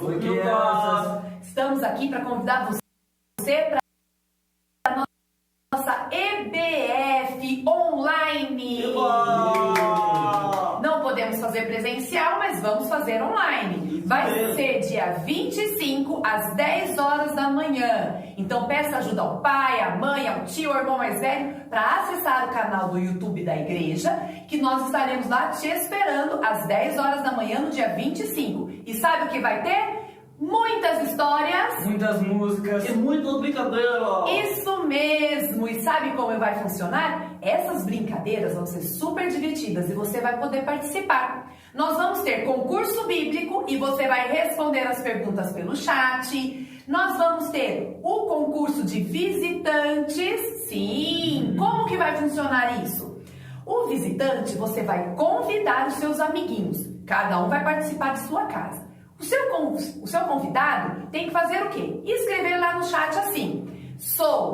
Oi, crianças. Estamos aqui para convidar você para a nossa EBF online. Não podemos fazer presencial, mas vamos fazer online. Vai ser dia 25 às 10 horas da manhã. Então peça ajuda ao pai, à mãe, ao tio, ao irmão mais velho para acessar o canal do YouTube da igreja, que nós estaremos lá te esperando às 10 horas da manhã no dia 25. E sabe o que vai ter? Muitas histórias, muitas músicas e muita brincadeira. Isso mesmo! E sabe como vai funcionar? Essas brincadeiras vão ser super divertidas e você vai poder participar. Nós vamos ter concurso bíblico e você vai responder as perguntas pelo chat. Nós vamos ter o concurso de visitantes. Sim! Como que vai funcionar isso? O visitante, você vai convidar os seus amiguinhos. Cada um vai participar de sua casa. O seu convidado tem que fazer o quê? Escrever lá no chat assim: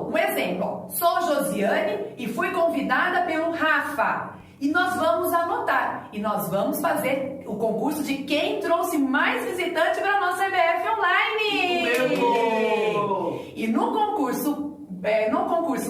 um exemplo, sou Josiane e fui convidada pelo Rafa. E nós vamos anotar. E nós vamos fazer o concurso de quem trouxe mais visitante para a nossa EBF online. E no concurso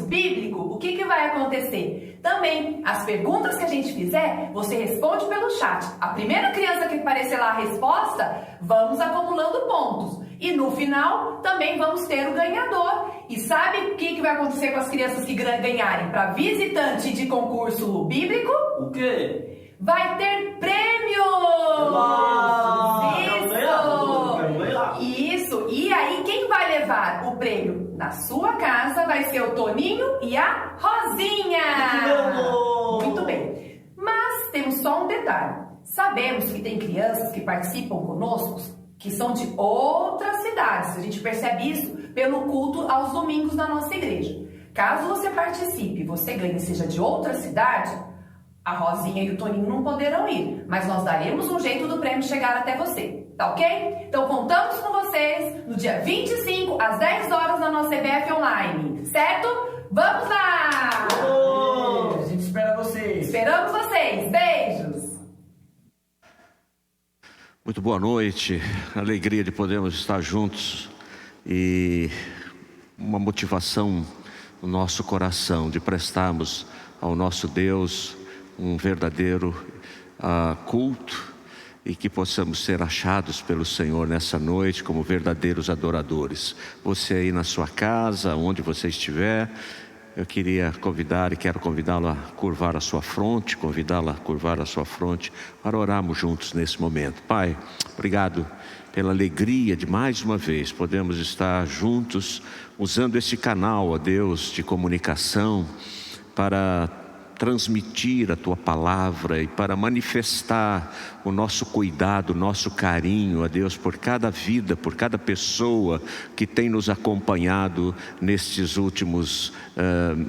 bíblico, o que vai acontecer? Também, as perguntas que a gente fizer, você responde pelo chat. A primeira criança que aparecer lá a resposta, vamos acumulando pontos. E no final, também vamos ter o ganhador. E sabe o que vai acontecer com as crianças que ganharem? Para visitante de concurso bíblico? O quê? Vai ter prêmio! Isso! E aí, quem vai levar o prêmio na sua casa vai ser o Toninho e a Rosinha! Muito bem! Mas temos só um detalhe. Sabemos que tem crianças que participam conosco que são de outras cidades. A gente percebe isso pelo culto aos domingos na nossa igreja. Caso você participe, você ganhe, seja de outra cidade, a Rosinha e o Toninho não poderão ir, mas nós daremos um jeito do prêmio chegar até você, tá ok? Então contamos com vocês no dia 25 às 10 horas na nossa EBF online, certo? Vamos lá! A gente espera vocês. Esperamos vocês. Beijos! Muito boa noite, alegria de podermos estar juntos e uma motivação no nosso coração de prestarmos ao nosso Deus um verdadeiro culto e que possamos ser achados pelo Senhor nessa noite como verdadeiros adoradores. Você aí na sua casa, onde você estiver, eu queria convidar e quero convidá-lo a curvar a sua fronte, para orarmos juntos nesse momento. Pai, obrigado pela alegria de mais uma vez podermos estar juntos, usando esse canal, ó Deus, de comunicação, para transmitir a Tua palavra e para manifestar o nosso cuidado, o nosso carinho, ó Deus, por cada vida, por cada pessoa que tem nos acompanhado nestes últimos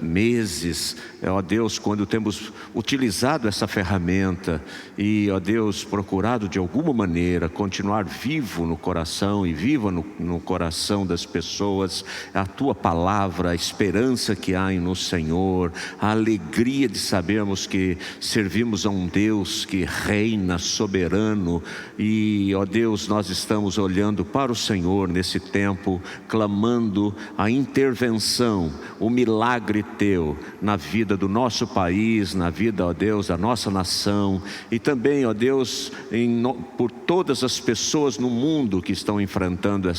meses, ó Deus, quando temos utilizado essa ferramenta e, ó Deus, procurado de alguma maneira continuar vivo no coração e viva no coração das pessoas a Tua palavra, a esperança que há no Senhor, a alegria de sabermos que servimos a um Deus que reina soberano e, ó Deus, nós estamos olhando para o Senhor nesse tempo, clamando a intervenção, o milagre Teu na vida do nosso país, na vida, ó Deus, da nossa nação e também, ó Deus, por todas as pessoas no mundo que estão enfrentando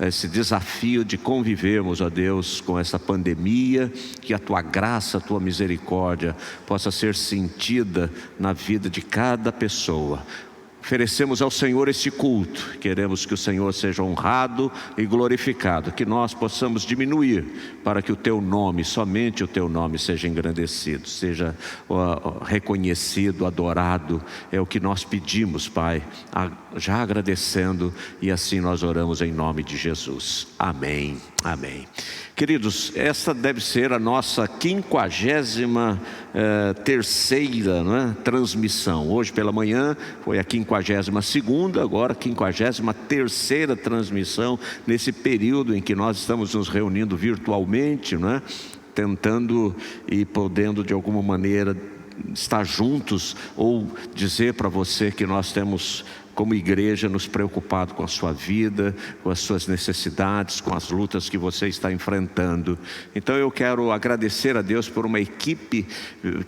esse desafio de convivermos, ó Deus, com essa pandemia, que a Tua graça, a Tua misericórdia possa ser sentida na vida de cada pessoa. Oferecemos ao Senhor esse culto, queremos que o Senhor seja honrado e glorificado, que nós possamos diminuir para que o Teu nome, somente o Teu nome seja engrandecido, seja reconhecido, adorado, é o que nós pedimos, Pai, já agradecendo e assim nós oramos em nome de Jesus, amém, amém. Queridos, essa deve ser a nossa 53ª transmissão. Hoje pela manhã foi a 52ª, agora a 53ª transmissão, nesse período em que nós estamos nos reunindo virtualmente, tentando e podendo de alguma maneira estar juntos ou dizer para você que nós temos como igreja, nos preocupado com a sua vida, com as suas necessidades, com as lutas que você está enfrentando. Então eu quero agradecer a Deus por uma equipe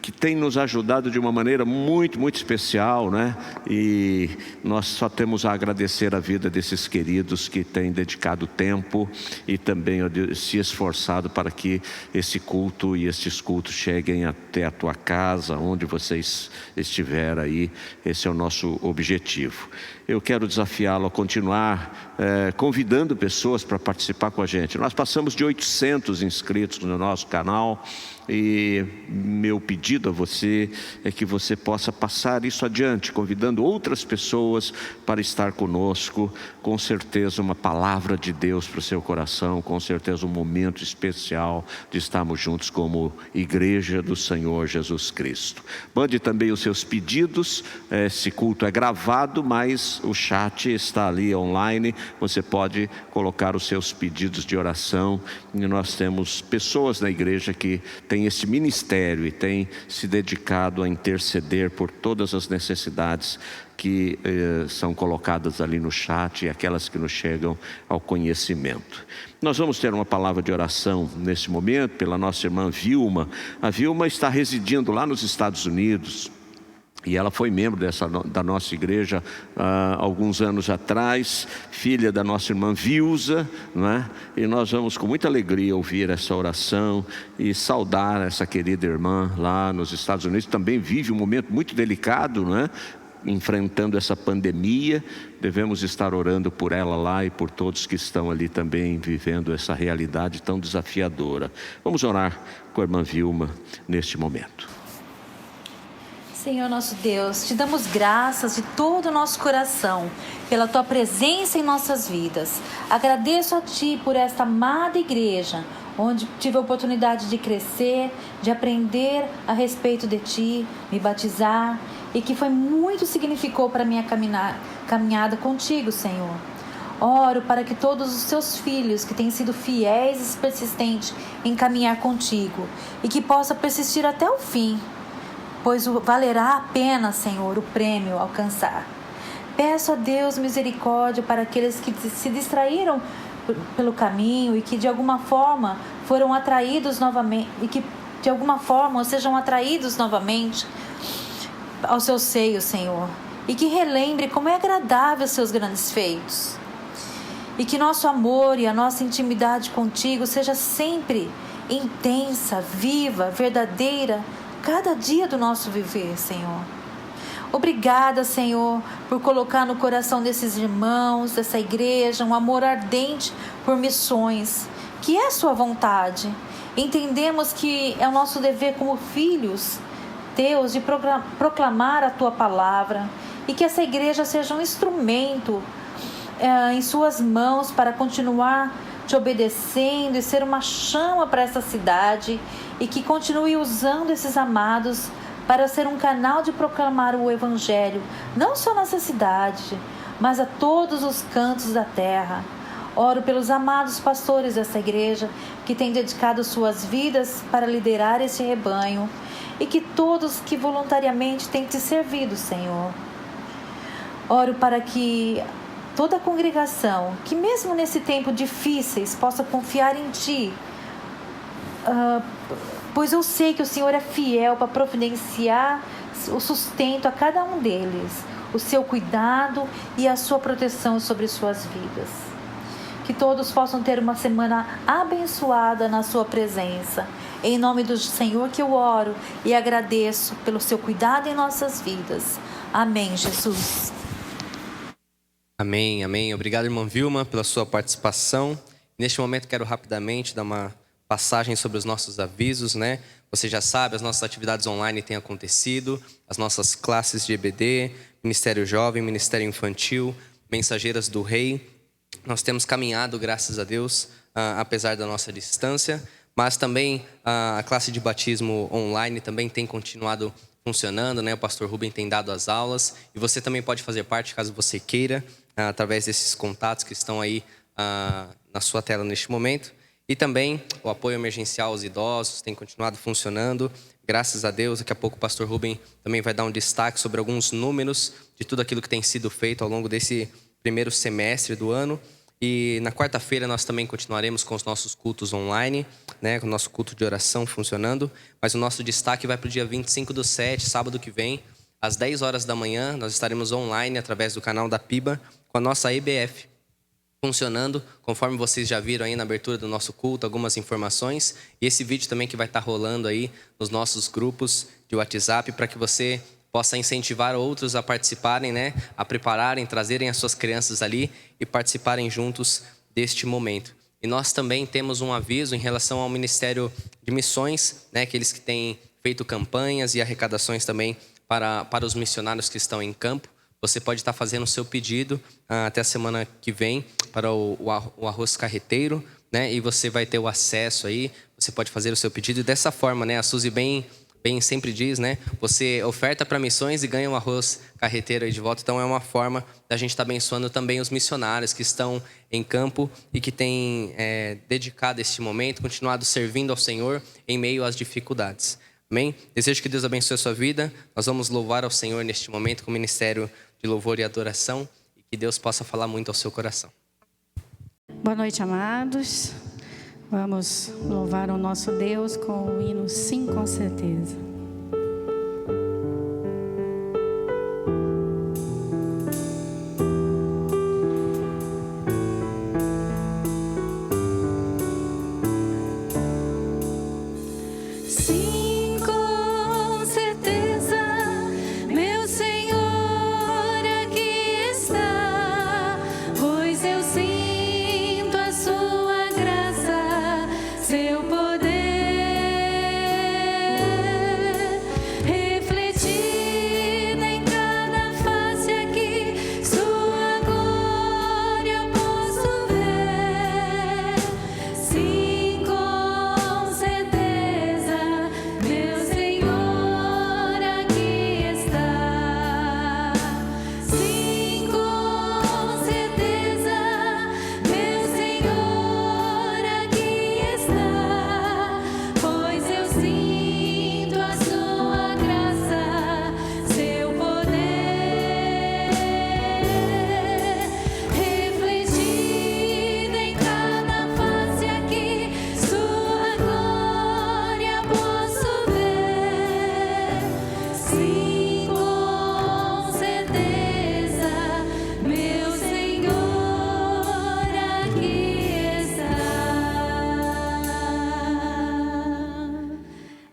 que tem nos ajudado de uma maneira muito, muito especial, né? E nós só temos a agradecer a vida desses queridos que têm dedicado tempo e também se esforçado para que esse culto e estes cultos cheguem até a tua casa, onde vocês estiver aí. Esse é o nosso objetivo. Eu quero desafiá-lo a continuar convidando pessoas para participar com a gente. Nós passamos de 800 inscritos no nosso canal. E meu pedido a você é que você possa passar isso adiante, convidando outras pessoas para estar conosco. Com certeza uma palavra de Deus para o seu coração, com certeza um momento especial de estarmos juntos como Igreja do Senhor Jesus Cristo. Mande também os seus pedidos. Esse culto é gravado, mas o chat está ali online. Você pode colocar os seus pedidos de oração. E nós temos pessoas na igreja que têm esse ministério e têm se dedicado a interceder por todas as necessidades que são colocadas ali no chat e aquelas que nos chegam ao conhecimento. Nós vamos ter uma palavra de oração nesse momento pela nossa irmã Vilma. A Vilma está residindo lá nos Estados Unidos. E ela foi membro da nossa igreja alguns anos atrás, filha da nossa irmã Vilza, não é? E nós vamos com muita alegria ouvir essa oração e saudar essa querida irmã lá nos Estados Unidos. Também vive um momento muito delicado, não é? Enfrentando essa pandemia. Devemos estar orando por ela lá e por todos que estão ali também vivendo essa realidade tão desafiadora. Vamos orar com a irmã Vilma neste momento. Senhor nosso Deus, te damos graças de todo o nosso coração pela tua presença em nossas vidas. Agradeço a ti por esta amada igreja, onde tive a oportunidade de crescer, de aprender a respeito de ti, me batizar, e que foi muito significou para a minha caminhada contigo, Senhor. Oro para que todos os teus filhos que têm sido fiéis e persistentes em caminhar contigo, e que possa persistir até o fim, pois valerá a pena, Senhor, o prêmio alcançar. Peço a Deus misericórdia para aqueles que se distraíram pelo caminho e que de alguma forma foram atraídos novamente, e que de alguma forma sejam atraídos novamente ao seu seio, Senhor, e que relembre como é agradável os seus grandes feitos, e que nosso amor e a nossa intimidade contigo seja sempre intensa, viva, verdadeira, cada dia do nosso viver, Senhor. Obrigada, Senhor, por colocar no coração desses irmãos, dessa igreja, um amor ardente por missões, que é a sua vontade. Entendemos que é o nosso dever como filhos teus de proclamar a tua palavra, e que essa igreja seja um instrumento em suas mãos para continuar te obedecendo e ser uma chama para essa cidade, e que continue usando esses amados para ser um canal de proclamar o evangelho, não só nessa cidade, mas a todos os cantos da terra. Oro pelos amados pastores dessa igreja que têm dedicado suas vidas para liderar esse rebanho, e que todos que voluntariamente têm te servido, Senhor. Oro para que toda a congregação, que mesmo nesse tempo difíceis, possa confiar em ti, pois eu sei que o Senhor é fiel para providenciar o sustento a cada um deles, o seu cuidado e a sua proteção sobre suas vidas. Que todos possam ter uma semana abençoada na sua presença. Em nome do Senhor que eu oro e agradeço pelo seu cuidado em nossas vidas. Amém, Jesus. Amém, amém. Obrigado, irmã Vilma, pela sua participação. Neste momento quero rapidamente dar uma passagem sobre os nossos avisos, né? Você já sabe, as nossas atividades online têm acontecido, as nossas classes de EBD, Ministério Jovem, Ministério Infantil, Mensageiras do Rei. Nós temos caminhado, graças a Deus, apesar da nossa distância, mas também a classe de batismo online também tem continuado funcionando, né? O pastor Rubem tem dado as aulas, e você também pode fazer parte, caso você queira, através desses contatos que estão aí na sua tela neste momento. E também o apoio emergencial aos idosos tem continuado funcionando. Graças a Deus, daqui a pouco o pastor Rubem também vai dar um destaque sobre alguns números de tudo aquilo que tem sido feito ao longo desse primeiro semestre do ano. E na quarta-feira nós também continuaremos com os nossos cultos online, né, com o nosso culto de oração funcionando. Mas o nosso destaque vai para o dia 25/7, sábado que vem, às 10 horas da manhã. Nós estaremos online através do canal da PIBA com a nossa EBF funcionando, conforme vocês já viram aí na abertura do nosso culto, algumas informações. E esse vídeo também que vai estar rolando aí nos nossos grupos de WhatsApp, para que você possa incentivar outros a participarem, né? A prepararem, trazerem as suas crianças ali e participarem juntos deste momento. E nós também temos um aviso em relação ao Ministério de Missões, né? Aqueles que têm feito campanhas e arrecadações também para os missionários que estão em campo. Você pode estar fazendo o seu pedido até a semana que vem para o arroz carreteiro, né? E você vai ter o acesso aí, você pode fazer o seu pedido. E dessa forma, né? A Suzy bem sempre diz, né? Você oferta para missões e ganha um arroz carreteiro aí de volta. Então é uma forma da gente estar abençoando também os missionários que estão em campo e que têm dedicado este momento, continuado servindo ao Senhor em meio às dificuldades. Amém? Desejo que Deus abençoe a sua vida. Nós vamos louvar ao Senhor neste momento com o ministério de louvor e adoração, e que Deus possa falar muito ao seu coração. Boa noite, amados. Vamos louvar o nosso Deus com o hino Sim, com certeza.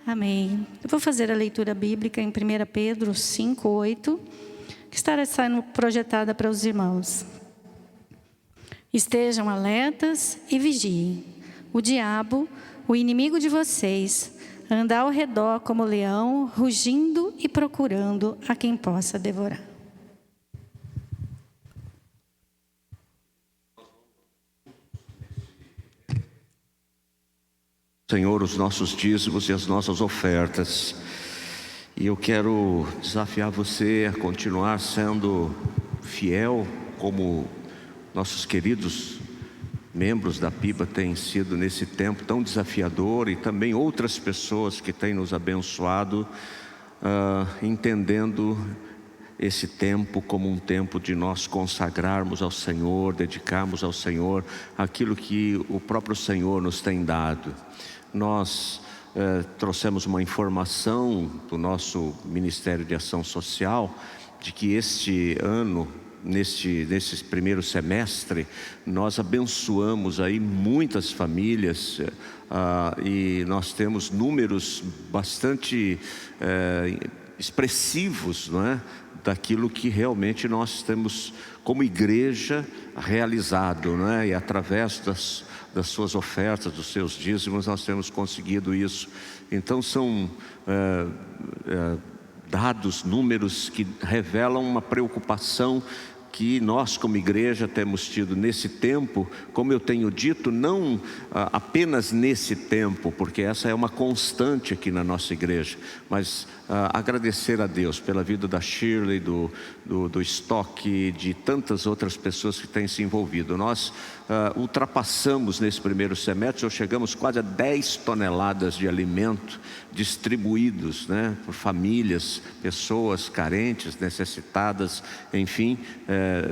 Amém. Eu vou fazer a leitura bíblica em 1 Pedro 5:8, que estará sendo projetada para os irmãos. Estejam alertas e vigiem. O diabo, o inimigo de vocês, anda ao redor como leão, rugindo e procurando a quem possa devorar. Senhor, os nossos dízimos e as nossas ofertas. E eu quero desafiar você a continuar sendo fiel, como nossos queridos membros da PIBA têm sido nesse tempo tão desafiador, e também outras pessoas que têm nos abençoado, entendendo esse tempo como um tempo de nós consagrarmos ao Senhor, dedicarmos ao Senhor aquilo que o próprio Senhor nos tem dado. Nós trouxemos uma informação do nosso Ministério de Ação Social de que este ano, nesse primeiro semestre, nós abençoamos aí muitas famílias, e nós temos números bastante expressivos, não é? Daquilo que realmente nós temos como igreja realizado, não é? E através das suas ofertas, dos seus dízimos, nós temos conseguido isso. Então são dados, números que revelam uma preocupação que nós como igreja temos tido nesse tempo, como eu tenho dito, não apenas nesse tempo, porque essa é uma constante aqui na nossa igreja, mas agradecer a Deus pela vida da Shirley, do Stock, de tantas outras pessoas que têm se envolvido. Nós ultrapassamos nesse primeiro semestre, ou chegamos quase a 10 toneladas de alimento distribuídos, né, por famílias, pessoas carentes, necessitadas, enfim,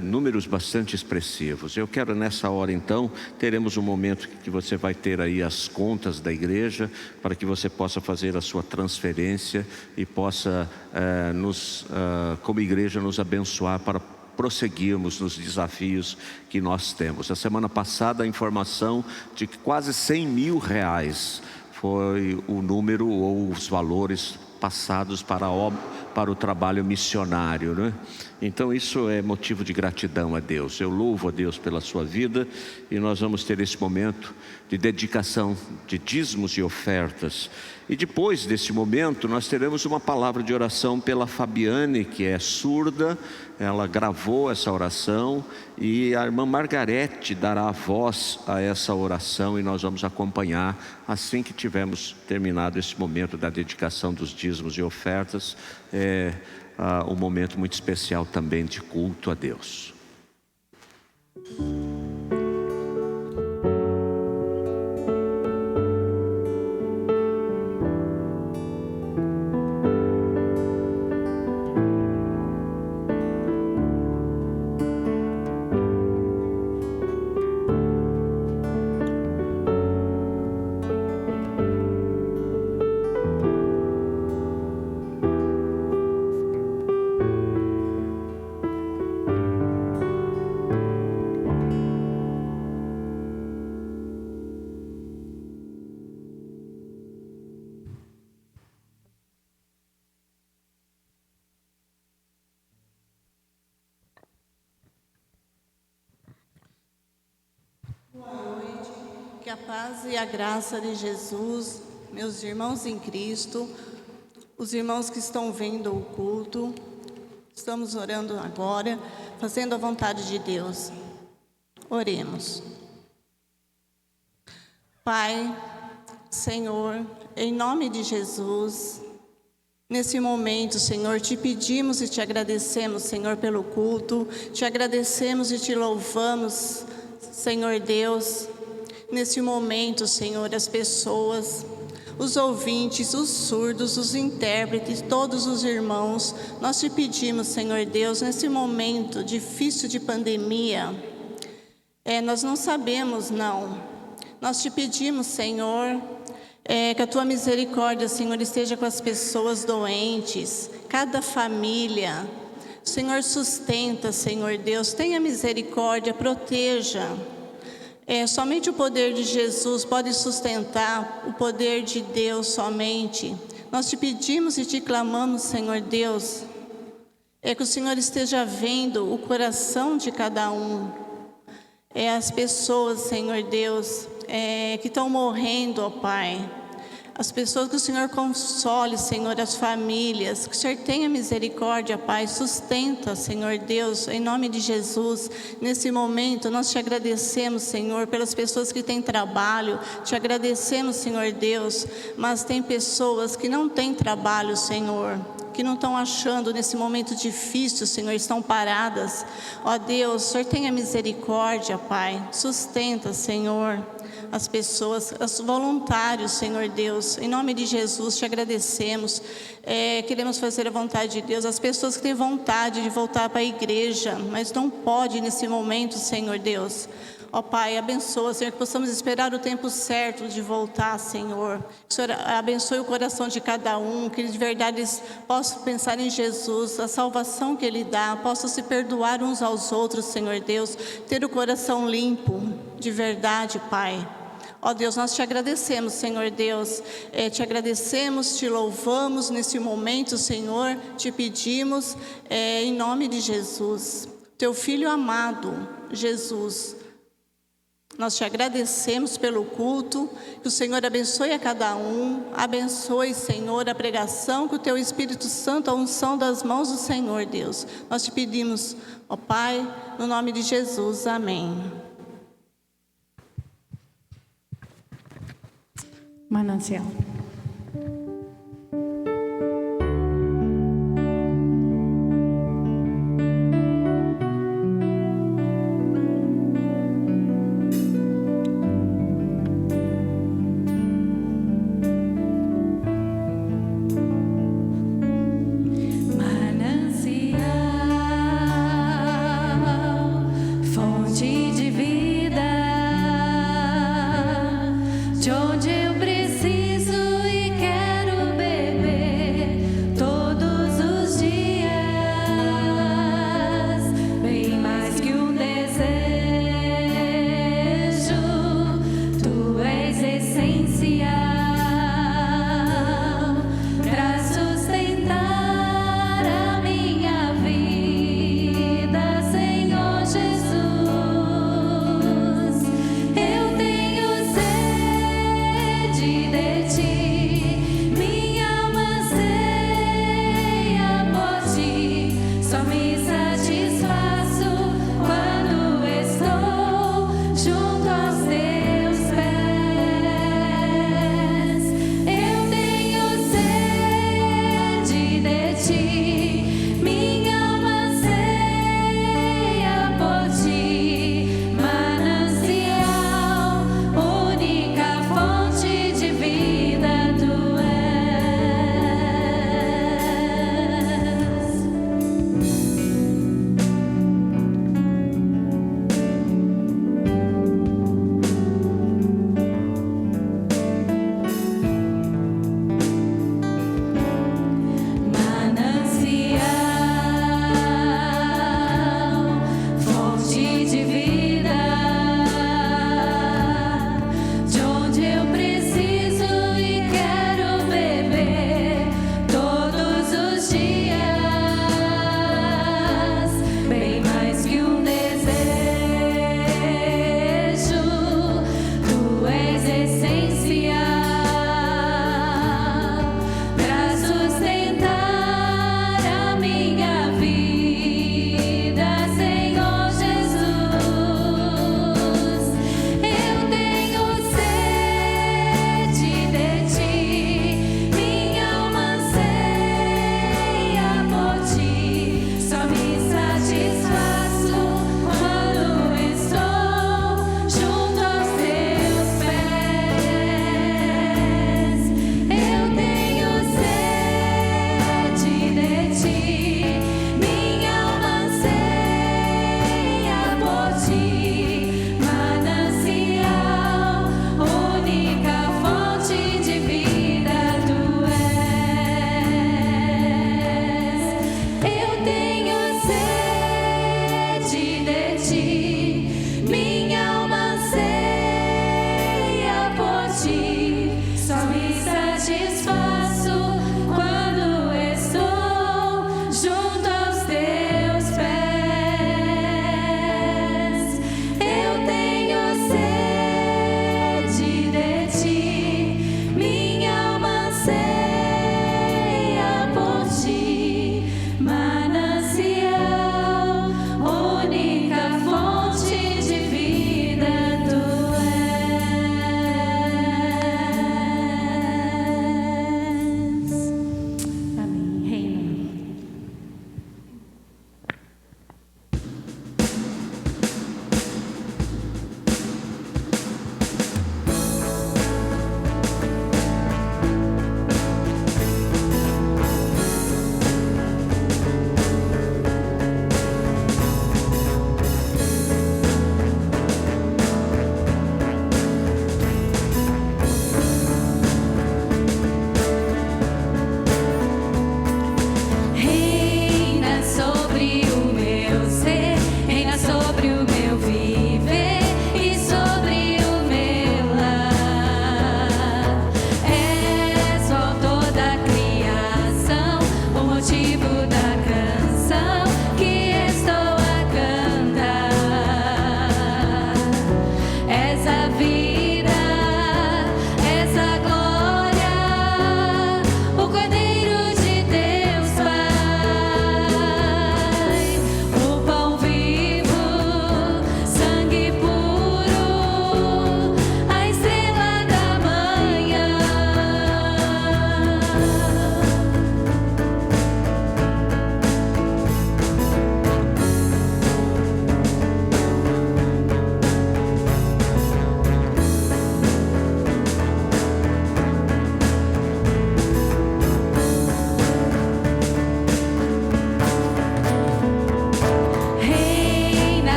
números bastante expressivos. Eu quero nessa hora então, teremos um momento que você vai ter aí as contas da igreja, para que você possa fazer a sua transferência e possa como igreja nos abençoar para prosseguirmos nos desafios que nós temos. A semana passada a informação de que quase 100 mil reais foi o número ou os valores passados para o trabalho missionário, né? Então isso é motivo de gratidão a Deus. Eu louvo a Deus pela sua vida, e nós vamos ter esse momento de dedicação de dízimos e ofertas. E depois desse momento nós teremos uma palavra de oração pela Fabiane, que é surda. Ela gravou essa oração e a irmã Margarete dará voz a essa oração, e nós vamos acompanhar assim que tivermos terminado esse momento da dedicação dos dízimos e ofertas. Um momento muito especial também de culto a Deus. Que a paz e a graça de Jesus, meus irmãos em Cristo, os irmãos que estão vendo o culto, estamos orando agora, fazendo a vontade de Deus. Oremos. Pai, Senhor, em nome de Jesus, nesse momento, Senhor, te pedimos e te agradecemos, Senhor, pelo culto, te agradecemos e te louvamos, Senhor Deus. Nesse momento, Senhor, as pessoas, os ouvintes, os surdos, os intérpretes, todos os irmãos, nós te pedimos, Senhor Deus, nesse momento difícil de pandemia, nós não sabemos, não. Nós te pedimos, Senhor, que a tua misericórdia, Senhor, esteja com as pessoas doentes, cada família. Senhor, sustenta, Senhor Deus, tenha misericórdia, proteja. Somente o poder de Jesus pode sustentar, o poder de Deus somente. Nós te pedimos e te clamamos, Senhor Deus, que o Senhor esteja vendo o coração de cada um. As pessoas, Senhor Deus, que estão morrendo, ó Pai. As pessoas, que o Senhor console, Senhor, as famílias, que o Senhor tenha misericórdia, Pai, sustenta, Senhor Deus, em nome de Jesus. Nesse momento, nós te agradecemos, Senhor, pelas pessoas que têm trabalho, te agradecemos, Senhor Deus, mas tem pessoas que não têm trabalho, Senhor, que não estão achando nesse momento difícil, Senhor, estão paradas. Ó Deus, o Senhor tenha misericórdia, Pai, sustenta, Senhor, as pessoas, os voluntários, Senhor Deus, em nome de Jesus te agradecemos, queremos fazer a vontade de Deus, as pessoas que têm vontade de voltar para a igreja, mas não pode nesse momento, Senhor Deus. Ó Pai, abençoa, Senhor, que possamos esperar o tempo certo de voltar, Senhor. Que o Senhor abençoe o coração de cada um, que de verdade eles possam pensar em Jesus, a salvação que Ele dá, possam se perdoar uns aos outros, Senhor Deus, ter o coração limpo, de verdade, Pai. Ó Deus, nós te agradecemos, Senhor Deus, te agradecemos, te louvamos nesse momento, Senhor, te pedimos, em nome de Jesus, teu Filho amado, Jesus, Nós te agradecemos pelo culto, que o Senhor abençoe a cada um, abençoe, Senhor, a pregação, que o Teu Espírito Santo, a unção das mãos do Senhor, Deus. Nós te pedimos, ó Pai, no nome de Jesus, amém. Manancial. Fonte de vida, de onde eu preciso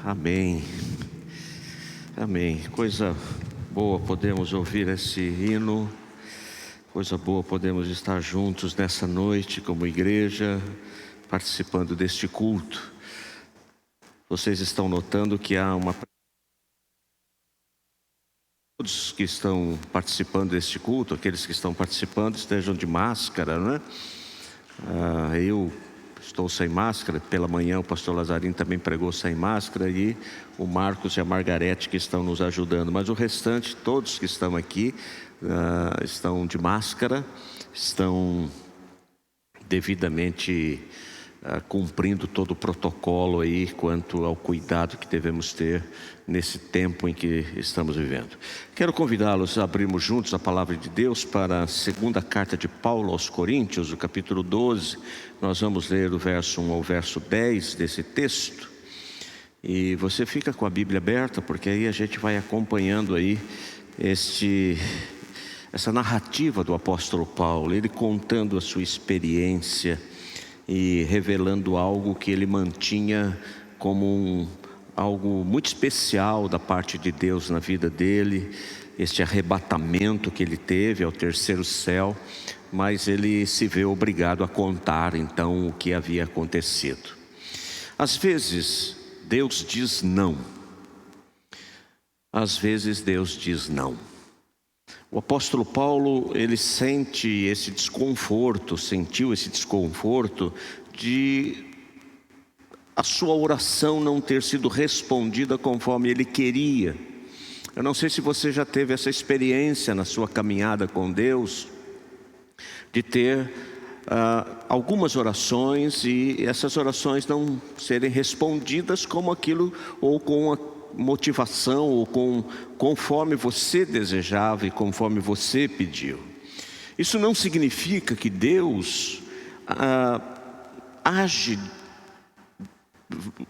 Amém. Amém. Coisa boa podemos ouvir esse hino. Coisa boa podemos estar juntos nessa noite como igreja, participando deste culto. Vocês estão notando que há uma... Todos que estão participando deste culto, aqueles que estão participando, estejam de máscara, né? Eu estou sem máscara. Pela manhã o pastor Lazarino também pregou sem máscara, e o Marcos e a Margarete que estão nos ajudando. Mas o restante, todos que estão aqui, estão de máscara, estão devidamente cumprindo todo o protocolo aí quanto ao cuidado que devemos ter nesse tempo em que estamos vivendo. Quero convidá-los a abrirmos juntos a palavra de Deus para a segunda carta de Paulo aos Coríntios, o capítulo 12. Nós vamos ler o verso 1 ao verso 10 desse texto. E você fica com a Bíblia aberta, porque aí a gente vai acompanhando aí essa narrativa do apóstolo Paulo, ele contando a sua experiência e revelando algo que ele mantinha como algo muito especial da parte de Deus na vida dele, este arrebatamento que ele teve ao terceiro céu, mas ele se vê obrigado a contar então o que havia acontecido. Às vezes Deus diz não, às vezes Deus diz não. O apóstolo Paulo, ele sentiu esse desconforto de a sua oração não ter sido respondida conforme ele queria. Eu não sei se você já teve essa experiência na sua caminhada com Deus, de ter algumas orações e essas orações não serem respondidas como aquilo, ou com a motivação, ou conforme você desejava e conforme você pediu. Isso não significa que Deus age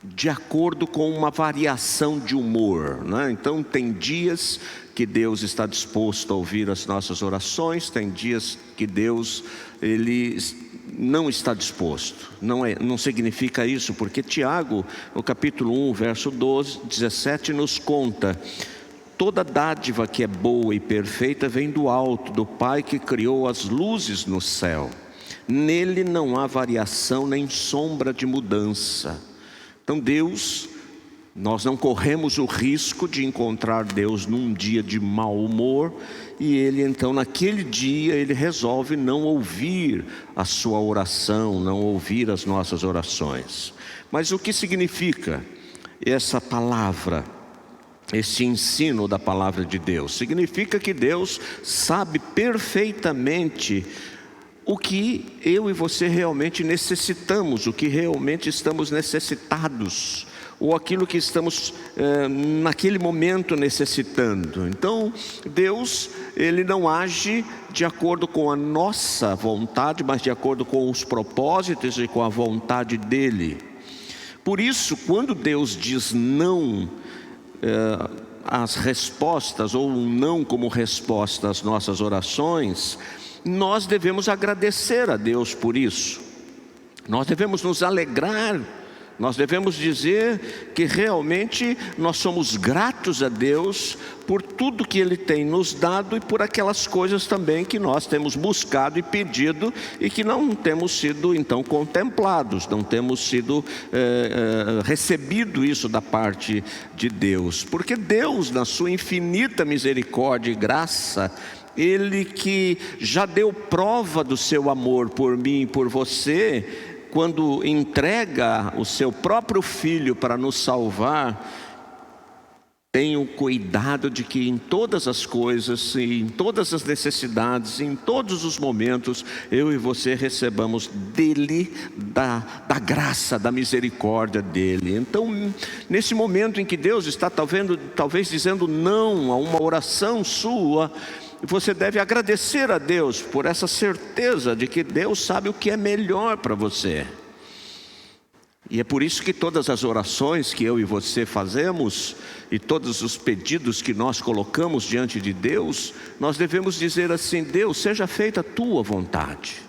de acordo com uma variação de humor, né? Então tem dias que Deus está disposto a ouvir as nossas orações, tem dias que Deus ele não está disposto. Não significa isso, porque Tiago, no capítulo 1, verso 17, nos conta: toda dádiva que é boa e perfeita vem do alto, do Pai que criou as luzes no céu. Nele não há variação nem sombra de mudança. Então Deus, nós não corremos o risco de encontrar Deus num dia de mau humor, e Ele então naquele dia Ele resolve não ouvir a sua oração, não ouvir as nossas orações. Mas o que significa essa palavra, esse ensino da palavra de Deus? Significa que Deus sabe perfeitamente o que eu e você realmente necessitamos, o que realmente estamos necessitados, ou aquilo que estamos naquele momento necessitando. Então Deus, Ele não age de acordo com a nossa vontade, mas de acordo com os propósitos e com a vontade dEle. Por isso, quando Deus diz não às respostas, ou um não como resposta às nossas orações, nós devemos agradecer a Deus por isso. Nós devemos nos alegrar. Nós devemos dizer que realmente nós somos gratos a Deus por tudo que Ele tem nos dado, e por aquelas coisas também que nós temos buscado e pedido e que não temos sido então contemplados, não temos sido recebido isso da parte de Deus. Porque Deus, na sua infinita misericórdia e graça, Ele que já deu prova do seu amor por mim e por você, quando entrega o seu próprio Filho para nos salvar, tem o cuidado de que em todas as coisas, em todas as necessidades, em todos os momentos, eu e você recebamos dEle, da graça, da misericórdia dEle. Então, nesse momento em que Deus está talvez dizendo não a uma oração sua, você deve agradecer a Deus por essa certeza de que Deus sabe o que é melhor para você. E é por isso que todas as orações que eu e você fazemos, e todos os pedidos que nós colocamos diante de Deus, nós devemos dizer assim: Deus, seja feita a tua vontade.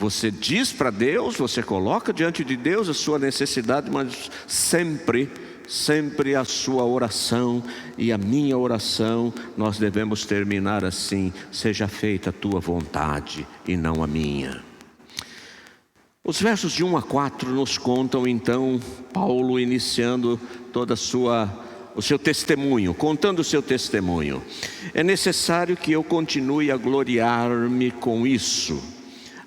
Você diz para Deus, você coloca diante de Deus a sua necessidade, mas sempre a sua oração e a minha oração, nós devemos terminar assim: seja feita a tua vontade e não a minha. Os versos de 1 a 4 nos contam então Paulo iniciando toda o seu testemunho, contando o seu testemunho. É necessário que eu continue a gloriar-me com isso.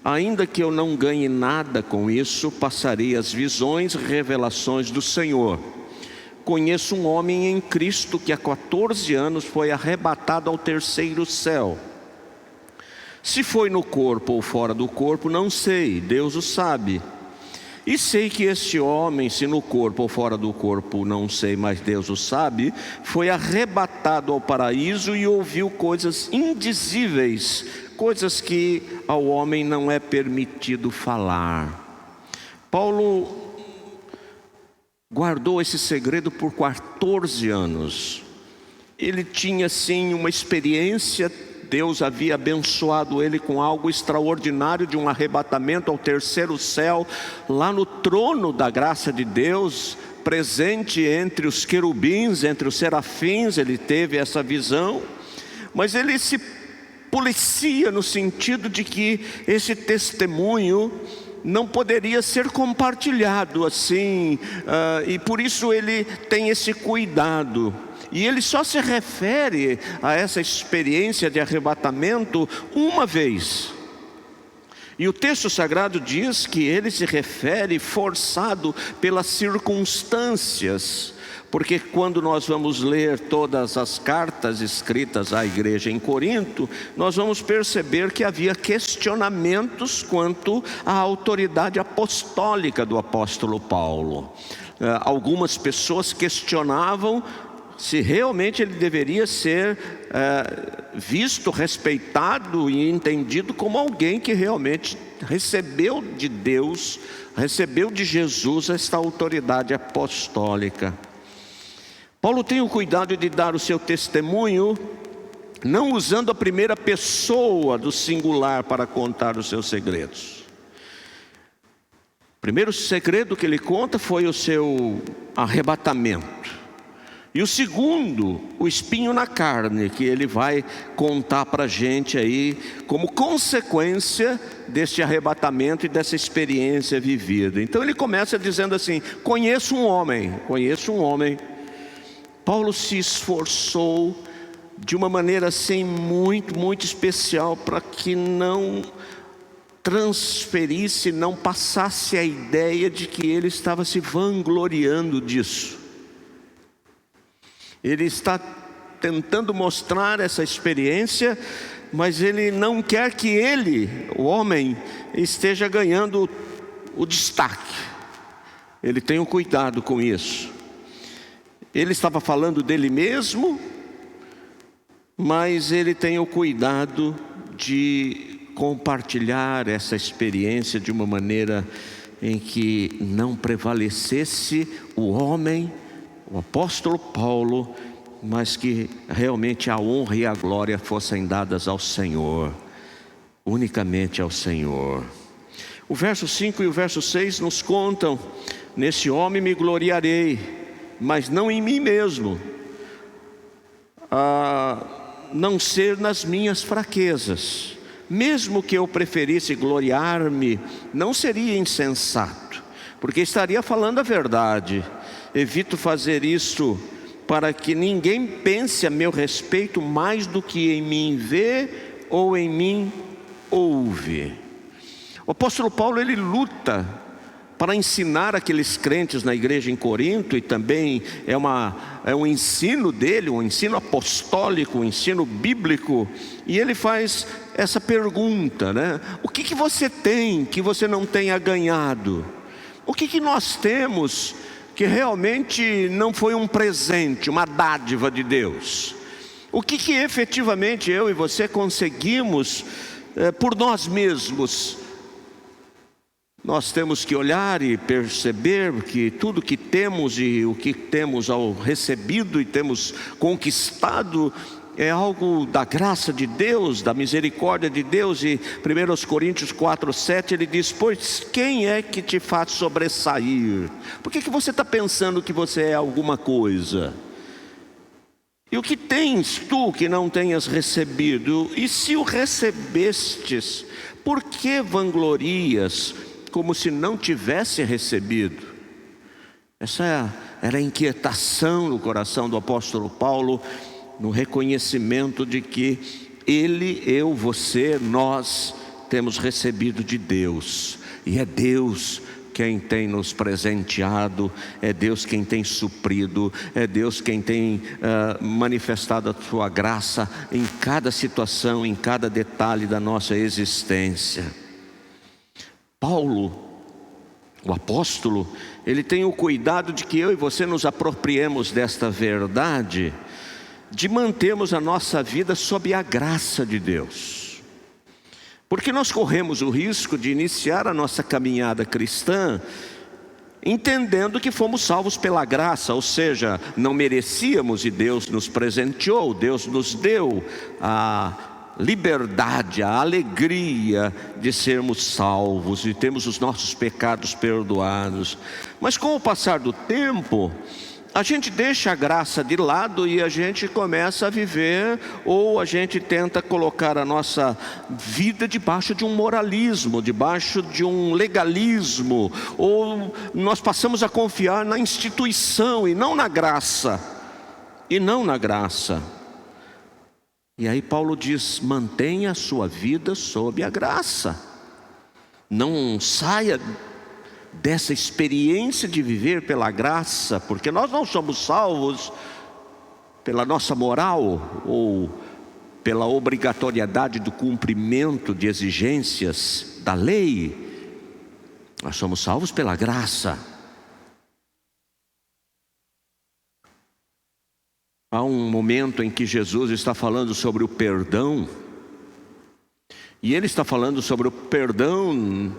Ainda que eu não ganhe nada com isso, passarei as visões e revelações do Senhor. Conheço um homem em Cristo que há 14 anos foi arrebatado ao terceiro céu. Se foi no corpo ou fora do corpo, não sei, Deus o sabe. E sei que este homem, se no corpo ou fora do corpo, não sei, mas Deus o sabe, foi arrebatado ao paraíso e ouviu coisas indizíveis, coisas que ao homem não é permitido falar. Paulo guardou esse segredo por 14 anos. Ele tinha sim uma experiência, Deus havia abençoado ele com algo extraordinário de um arrebatamento ao terceiro céu, lá no trono da graça de Deus, presente entre os querubins, entre os serafins. Ele teve essa visão, mas ele se policia no sentido de que esse testemunho não poderia ser compartilhado assim, e por isso ele tem esse cuidado. E ele só se refere a essa experiência de arrebatamento uma vez. E o texto sagrado diz que ele se refere forçado pelas circunstâncias. Porque quando nós vamos ler todas as cartas escritas à igreja em Corinto, nós vamos perceber que havia questionamentos quanto à autoridade apostólica do apóstolo Paulo. Algumas pessoas questionavam se realmente ele deveria ser visto, respeitado e entendido como alguém que realmente recebeu de Deus, recebeu de Jesus esta autoridade apostólica. Paulo tem o cuidado de dar o seu testemunho, não usando a primeira pessoa do singular para contar os seus segredos. O primeiro segredo que ele conta foi o seu arrebatamento. E o segundo, o espinho na carne, que ele vai contar para a gente aí, como consequência deste arrebatamento e dessa experiência vivida. Então ele começa dizendo assim: conheço um homem. Paulo se esforçou de uma maneira assim muito especial para que não transferisse, não passasse a ideia de que ele estava se vangloriando disso. Ele está tentando mostrar essa experiência, mas ele não quer que ele, o homem, esteja ganhando o destaque. Ele tem um cuidado com isso. Ele estava falando dele mesmo, mas ele tem o cuidado de compartilhar essa experiência de uma maneira em que não prevalecesse o homem, o apóstolo Paulo, mas que realmente a honra e a glória fossem dadas ao Senhor, unicamente ao Senhor. O verso 5 e o verso 6 nos contam: nesse homem me gloriarei, mas não em mim mesmo, a não ser nas minhas fraquezas. Mesmo que eu preferisse gloriar-me, não seria insensato, porque estaria falando a verdade. Evito fazer isso para que ninguém pense a meu respeito mais do que em mim vê ou em mim ouve. O apóstolo Paulo, ele luta para ensinar aqueles crentes na igreja em Corinto, e também é um ensino dele, um ensino apostólico, um ensino bíblico, e ele faz essa pergunta, né? O que você tem que você não tenha ganhado? O que nós temos que realmente não foi um presente, uma dádiva de Deus? O que efetivamente eu e você conseguimos por nós mesmos? Nós temos que olhar e perceber que tudo que temos e o que temos ao recebido e temos conquistado é algo da graça de Deus, da misericórdia de Deus. E 1 Coríntios 4:7 ele diz: pois quem é que te faz sobressair? Por que você está pensando que você é alguma coisa? E o que tens tu que não tenhas recebido? E se o recebestes, por que vanglorias como se não tivesse recebido? Essa era a inquietação no coração do apóstolo Paulo, no reconhecimento de que ele, eu, você, nós temos recebido de Deus. E é Deus quem tem nos presenteado, é Deus quem tem suprido, é Deus quem tem manifestado a sua graça em cada situação, em cada detalhe da nossa existência. Paulo, o apóstolo, ele tem o cuidado de que eu e você nos apropriemos desta verdade, de mantermos a nossa vida sob a graça de Deus. Porque nós corremos o risco de iniciar a nossa caminhada cristã entendendo que fomos salvos pela graça, ou seja, não merecíamos e Deus nos presenteou, Deus nos deu a liberdade, a alegria de sermos salvos e temos os nossos pecados perdoados. Mas com o passar do tempo, a gente deixa a graça de lado e a gente começa a viver, ou a gente tenta colocar a nossa vida debaixo de um moralismo, debaixo de um legalismo, ou nós passamos a confiar na instituição e não na graça, E aí Paulo diz: mantenha a sua vida sob a graça, não saia dessa experiência de viver pela graça, porque nós não somos salvos pela nossa moral ou pela obrigatoriedade do cumprimento de exigências da lei. Nós somos salvos pela graça. Há um momento em que Jesus está falando sobre o perdão, e ele está falando sobre o perdão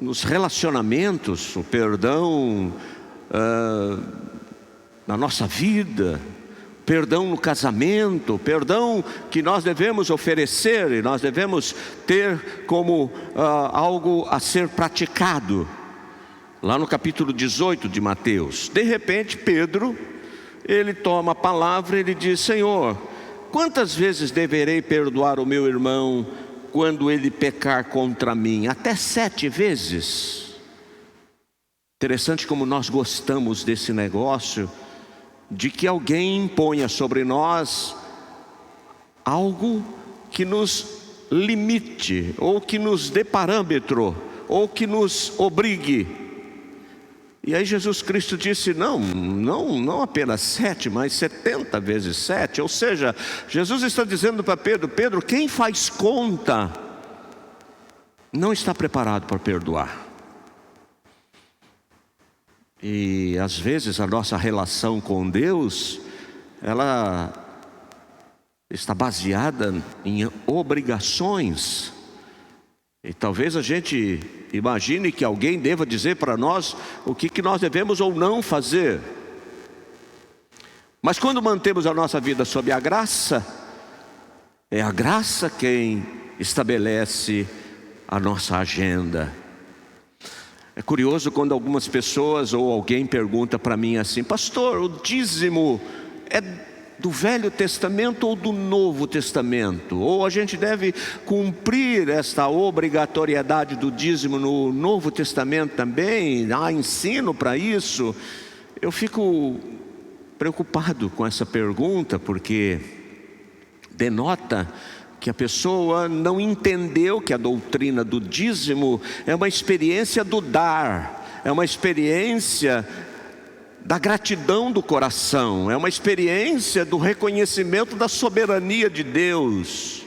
nos relacionamentos, o perdão na nossa vida, perdão no casamento, perdão que nós devemos oferecer e nós devemos ter como algo a ser praticado. Lá no capítulo 18 de Mateus, de repente Pedro, ele toma a palavra e ele diz: Senhor, quantas vezes deverei perdoar o meu irmão quando ele pecar contra mim? Até 7 vezes? Interessante como nós gostamos desse negócio de que alguém imponha sobre nós algo que nos limite, ou que nos dê parâmetro, ou que nos obrigue. E aí Jesus Cristo disse: não apenas 7, mas 70 vezes 7. Ou seja, Jesus está dizendo para Pedro: Pedro, quem faz conta não está preparado para perdoar. E às vezes a nossa relação com Deus, ela está baseada em obrigações. E talvez a gente imagine que alguém deva dizer para nós o que nós devemos ou não fazer. Mas quando mantemos a nossa vida sob a graça, é a graça quem estabelece a nossa agenda. É curioso quando algumas pessoas ou alguém pergunta para mim assim: pastor, o dízimo é do Velho Testamento ou do Novo Testamento? Ou a gente deve cumprir esta obrigatoriedade do dízimo no Novo Testamento também? Há ensino para isso? Eu fico preocupado com essa pergunta, porque denota que a pessoa não entendeu que a doutrina do dízimo é uma experiência do dar, é uma experiência da gratidão do coração, é uma experiência do reconhecimento da soberania de Deus.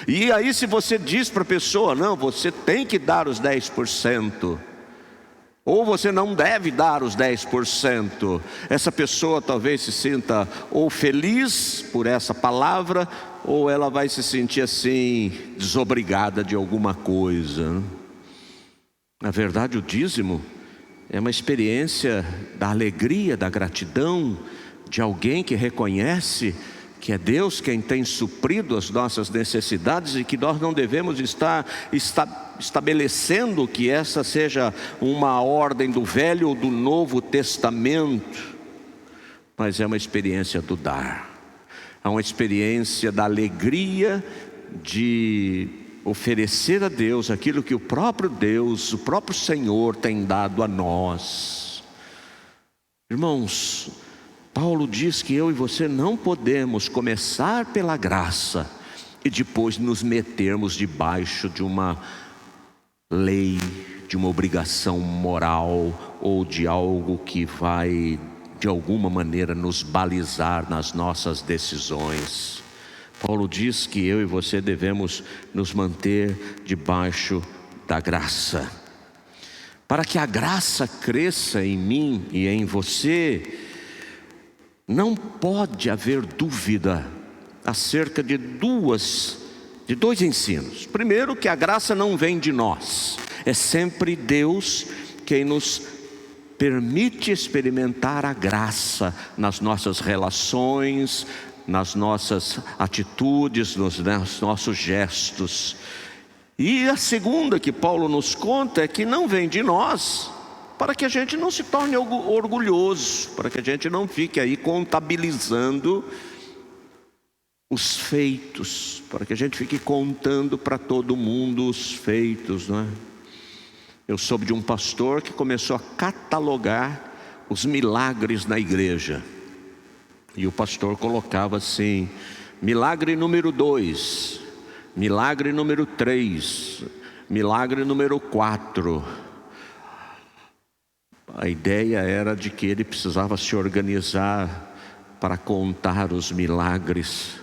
E aí, se você diz para a pessoa: não, você tem que dar os 10%, ou você não deve dar os 10%, essa pessoa talvez se sinta ou feliz por essa palavra, ou ela vai se sentir assim, desobrigada de alguma coisa. Na verdade, o dízimo é uma experiência da alegria, da gratidão de alguém que reconhece que é Deus quem tem suprido as nossas necessidades e que nós não devemos estar estabelecendo que essa seja uma ordem do Velho ou do Novo Testamento, mas é uma experiência do dar, é uma experiência da alegria de oferecer a Deus aquilo que o próprio Deus, o próprio Senhor tem dado a nós. Irmãos, Paulo diz que eu e você não podemos começar pela graça e depois nos metermos debaixo de uma lei, de uma obrigação moral ou de algo que vai de alguma maneira nos balizar nas nossas decisões. Paulo diz que eu e você devemos nos manter debaixo da graça. Para que a graça cresça em mim e em você, não pode haver dúvida acerca de dois ensinos. Primeiro, que a graça não vem de nós, é sempre Deus quem nos permite experimentar a graça nas nossas relações, nas nossas atitudes, nos nossos gestos. E a segunda que Paulo nos conta é que não vem de nós, para que a gente não se torne orgulhoso, para que a gente não fique aí contabilizando os feitos, para que a gente fique contando para todo mundo os feitos, não é? Eu soube de um pastor que começou a catalogar os milagres na igreja. E o pastor colocava assim: milagre número 2, milagre número 3, milagre número 4. A ideia era de que ele precisava se organizar para contar os milagres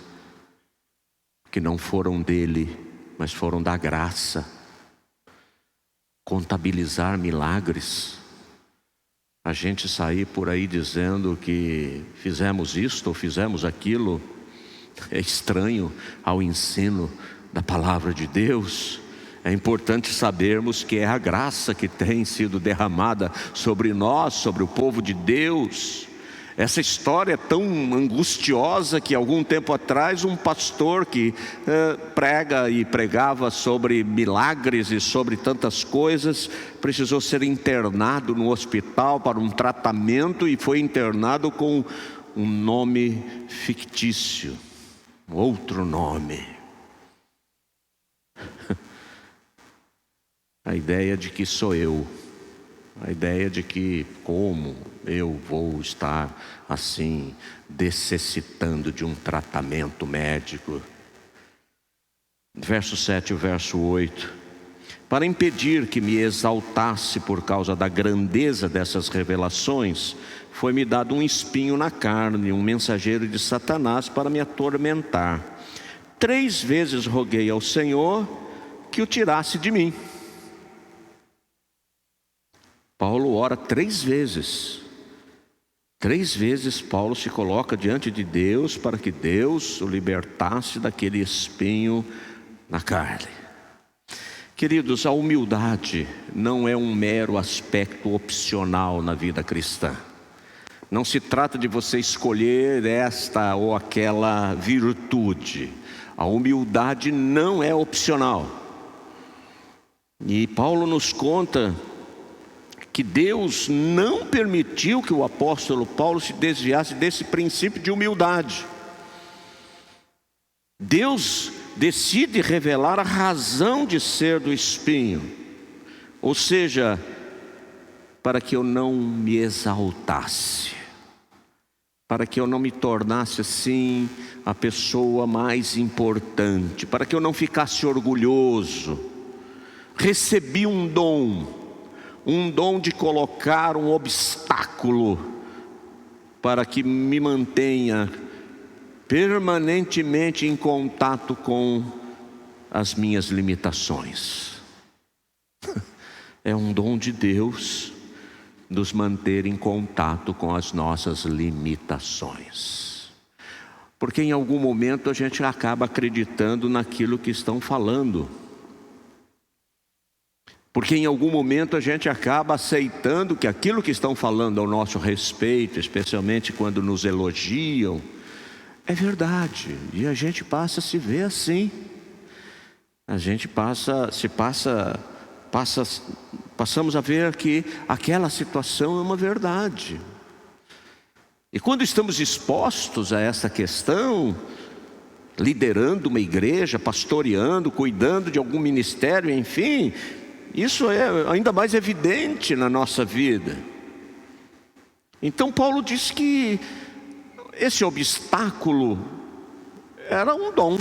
que não foram dele, mas foram da graça. Contabilizar milagres. A gente sair por aí dizendo que fizemos isto ou fizemos aquilo, é estranho ao ensino da palavra de Deus. É importante sabermos que é a graça que tem sido derramada sobre nós, sobre o povo de Deus. Essa história é tão angustiosa que algum tempo atrás um pastor que pregava sobre milagres e sobre tantas coisas, precisou ser internado no hospital para um tratamento e foi internado com um nome fictício, outro nome. A ideia de que sou eu, a ideia de que como eu vou estar assim, necessitando de um tratamento médico. Verso 7 e verso 8. Para impedir que me exaltasse por causa da grandeza dessas revelações, foi-me dado um espinho na carne, um mensageiro de Satanás para me atormentar. 3 vezes roguei ao Senhor que o tirasse de mim. Paulo ora 3 vezes. 3 vezes Paulo se coloca diante de Deus para que Deus o libertasse daquele espinho na carne. Queridos, a humildade não é um mero aspecto opcional na vida cristã. Não se trata de você escolher esta ou aquela virtude. A humildade não é opcional. E Paulo nos conta que Deus não permitiu que o apóstolo Paulo se desviasse desse princípio de humildade. Deus decide revelar a razão de ser do espinho, ou seja, para que eu não me exaltasse, para que eu não me tornasse assim a pessoa mais importante, para que eu não ficasse orgulhoso. Recebi um dom de colocar um obstáculo para que me mantenha permanentemente em contato com as minhas limitações. É um dom de Deus nos manter em contato com as nossas limitações. Porque em algum momento a gente acaba acreditando naquilo que estão falando. Porque em algum momento a gente acaba aceitando que aquilo que estão falando ao nosso respeito, especialmente quando nos elogiam, É verdade, e a gente passa a se ver assim. A gente passamos a ver que aquela situação é uma verdade. E quando estamos expostos a essa questão, liderando uma igreja, pastoreando, cuidando de algum ministério, enfim, isso é ainda mais evidente na nossa vida. Então Paulo diz que esse obstáculo era um dom.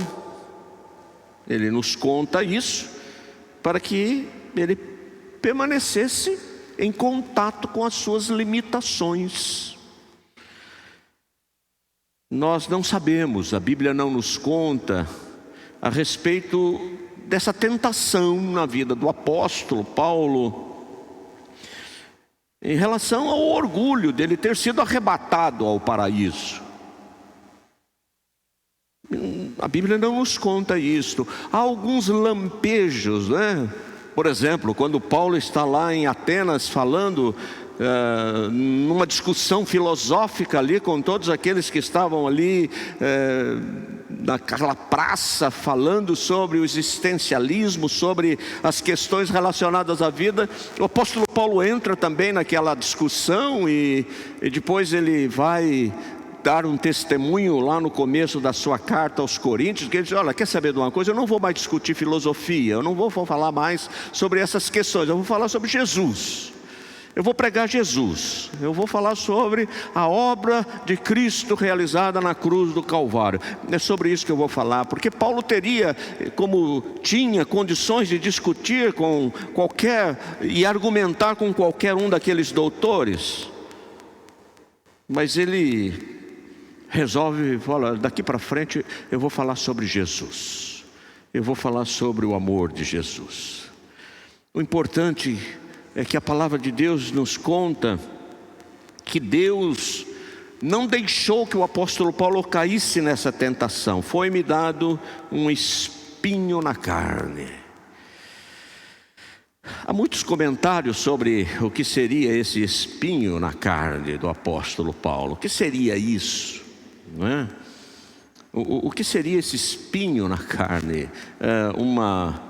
Ele nos conta isso para que ele permanecesse em contato com as suas limitações. Nós não sabemos, a Bíblia não nos conta a respeito dessa tentação na vida do apóstolo Paulo, em relação ao orgulho dele ter sido arrebatado ao paraíso. A Bíblia não nos conta isso. Há alguns lampejos, né? Por exemplo, quando Paulo está lá em Atenas falando, numa discussão filosófica ali com todos aqueles que estavam ali naquela praça, falando sobre o existencialismo, sobre as questões relacionadas à vida, o apóstolo Paulo entra também naquela discussão e depois ele vai dar um testemunho lá no começo da sua carta aos Coríntios, que ele diz: olha, quer saber de uma coisa? Eu não vou mais discutir filosofia, eu não vou falar mais sobre essas questões, eu vou falar sobre Jesus. Eu vou pregar Jesus, eu vou falar sobre a obra de Cristo realizada na cruz do Calvário. É sobre isso que eu vou falar, porque Paulo tinha condições de discutir com qualquer e argumentar com qualquer um daqueles doutores, mas ele resolve falar: daqui para frente eu vou falar sobre Jesus, eu vou falar sobre o amor de Jesus. O importante é que a palavra de Deus nos conta que Deus não deixou que o apóstolo Paulo caísse nessa tentação. Foi-me dado um espinho na carne. Há muitos comentários sobre o que seria esse espinho na carne do apóstolo Paulo. O que seria isso? Não é? O que seria esse espinho na carne? Uma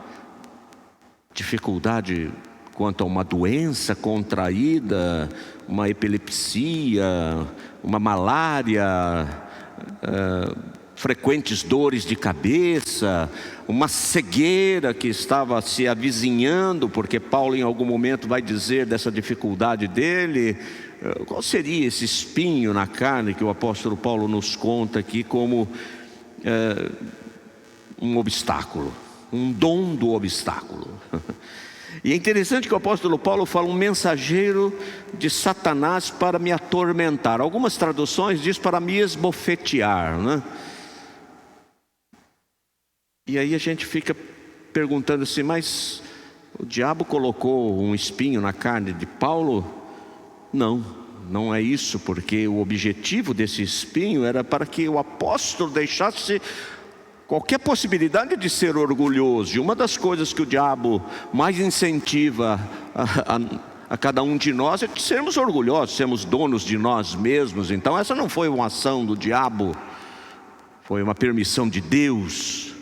dificuldade quanto a uma doença contraída, uma epilepsia, uma malária, frequentes dores de cabeça, uma cegueira que estava se avizinhando, porque Paulo em algum momento vai dizer dessa dificuldade dele. Qual seria esse espinho na carne que o apóstolo Paulo nos conta aqui como um obstáculo, um dom do obstáculo? E é interessante que o apóstolo Paulo fala: um mensageiro de Satanás para me atormentar. Algumas traduções diz para me esbofetear, né? E aí a gente fica perguntando assim: mas o diabo colocou um espinho na carne de Paulo? Não é isso, porque o objetivo desse espinho era para que o apóstolo deixasse qualquer possibilidade de ser orgulhoso. E uma das coisas que o diabo mais incentiva a cada um de nós é de sermos orgulhosos, sermos donos de nós mesmos. Então essa não foi uma ação do diabo, foi uma permissão de Deus.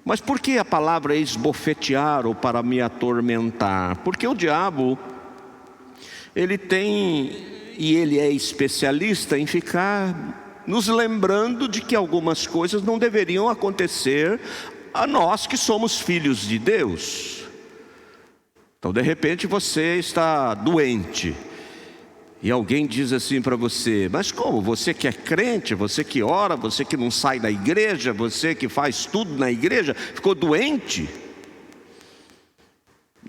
Mas por que a palavra esbofetear ou para me atormentar? Porque o diabo, ele é especialista em ficar nos lembrando de que algumas coisas não deveriam acontecer a nós que somos filhos de Deus. Então de repente você está doente e alguém diz assim para você: mas como? Você que é crente, você que ora, você que não sai da igreja, você que faz tudo na igreja, ficou doente?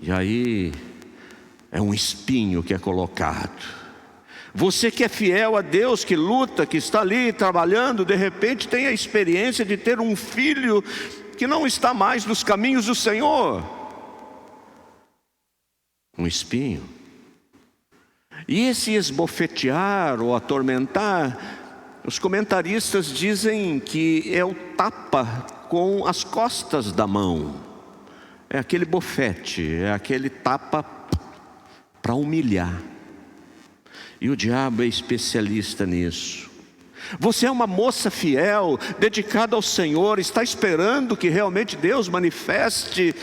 E aí é um espinho que é colocado. Você que é fiel a Deus, que luta, que está ali trabalhando, de repente tem a experiência de ter um filho que não está mais nos caminhos do Senhor. Um espinho. E esse esbofetear ou atormentar, os comentaristas dizem que é o tapa com as costas da mão. É aquele bofete, é aquele tapa para humilhar. E o diabo é especialista nisso. Você é uma moça fiel, dedicada ao Senhor, está esperando que realmente Deus manifeste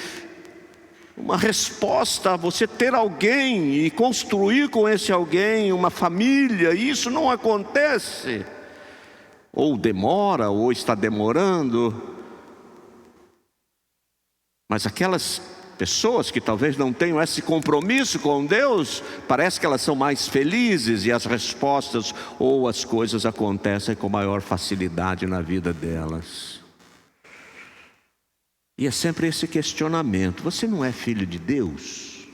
uma resposta a você ter alguém e construir com esse alguém uma família. E isso não acontece, ou demora, ou está demorando. Mas aquelas pessoas que talvez não tenham esse compromisso com Deus, parece que elas são mais felizes e as respostas ou as coisas acontecem com maior facilidade na vida delas. E é sempre esse questionamento: você não é filho de Deus?